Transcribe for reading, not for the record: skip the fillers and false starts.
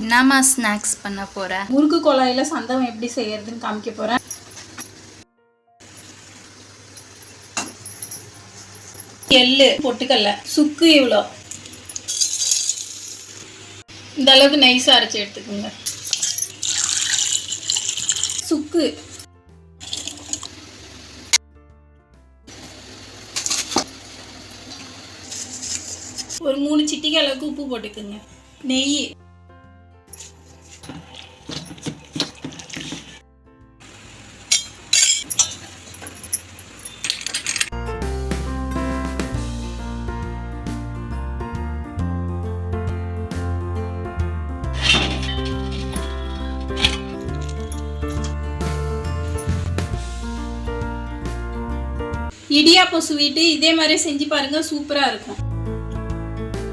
என்னம்மா ஸ்நாக்ஸ் பண்ண போற? முறுக்கு குழாயில சந்தகம் எப்படி செய்யறதுன்னு காமிக்க போறேன். எள்ளு, பொட்டுக்கல்ல, சுக்கு இவ்வளோ. இந்த அளவுக்கு நைஸா அரைச்சி எடுத்துக்கோங்க. சுக்கு, ஒரு 3 சிட்டிகை அளவுக்கு உப்பு போட்டுக்குங்க. நெய், இடியாப்பம் ஸ்வீட்டு இதே மாதிரி செஞ்சு பாருங்க, சூப்பரா இருக்கும்.